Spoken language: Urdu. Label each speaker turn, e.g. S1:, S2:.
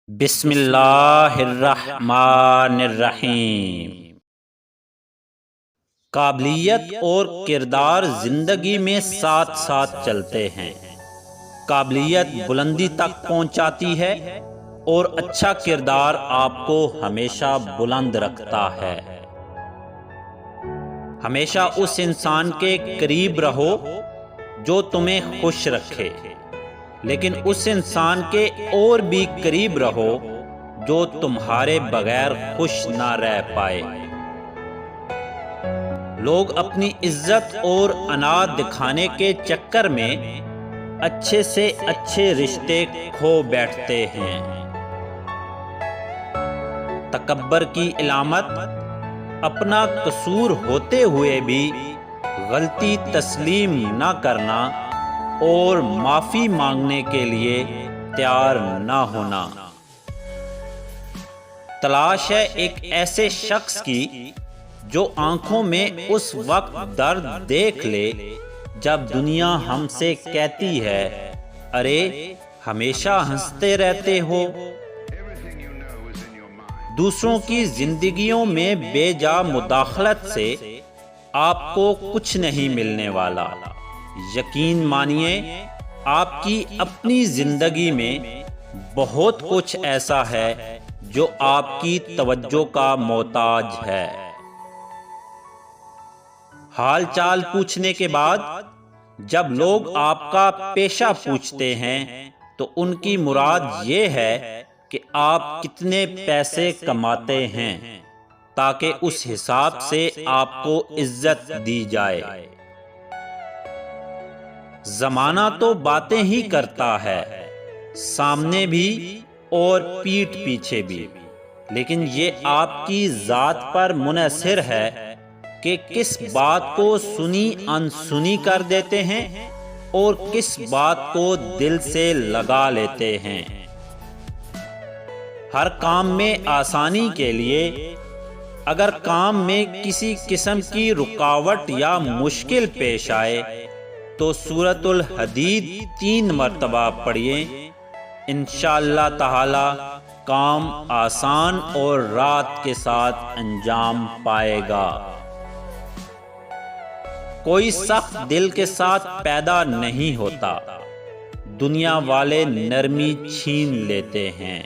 S1: بسم اللہ الرحمن الرحیم۔ قابلیت اور کردار زندگی میں ساتھ ساتھ چلتے ہیں۔ قابلیت بلندی تک پہنچاتی ہے اور اچھا کردار آپ کو ہمیشہ بلند رکھتا ہے۔ ہمیشہ اس انسان کے قریب رہو جو تمہیں خوش رکھے، لیکن اس انسان کے اور بھی قریب رہو جو تمہارے بغیر خوش نہ رہ پائے۔ لوگ اپنی عزت اور انا دکھانے کے چکر میں اچھے سے اچھے رشتے کھو بیٹھتے ہیں۔ تکبر کی علامت اپنا قصور ہوتے ہوئے بھی غلطی تسلیم نہ کرنا اور معافی مانگنے کے لیے تیار نہ ہونا۔ تلاش ہے ایک ایسے شخص کی جو آنکھوں میں اس وقت درد دیکھ لے جب دنیا ہم سے کہتی ہے، ارے ہمیشہ ہنستے رہتے ہو۔ دوسروں کی زندگیوں میں بے جا مداخلت سے آپ کو کچھ نہیں ملنے والا۔ یقین مانیے آپ کی اپنی زندگی میں بہت کچھ ایسا ہے جو آپ کی توجہ کا محتاج ہے۔ حال چال پوچھنے کے بعد جب لوگ آپ کا پیشہ پوچھتے ہیں تو ان کی مراد یہ ہے کہ آپ کتنے پیسے کماتے ہیں، تاکہ اس حساب سے آپ کو عزت دی جائے۔ زمانہ تو باتیں ہی کرتا ہے، سامنے بھی اور پیٹھ پیچھے بھی، لیکن یہ آپ کی ذات پر منحصر ہے کہ کس بات کو سنی انسنی کر دیتے ہیں اور کس بات کو دل سے لگا لیتے ہیں۔ ہر کام میں آسانی کے لیے اگر کام میں کسی قسم کی رکاوٹ یا مشکل پیش آئے تو سورۃ الحدید 3 مرتبہ پڑھیے، انشاءاللہ تعالی کام آسان اور راحت کے ساتھ انجام پائے گا۔ کوئی سخت دل کے ساتھ پیدا نہیں ہوتا، دنیا والے نرمی چھین لیتے ہیں۔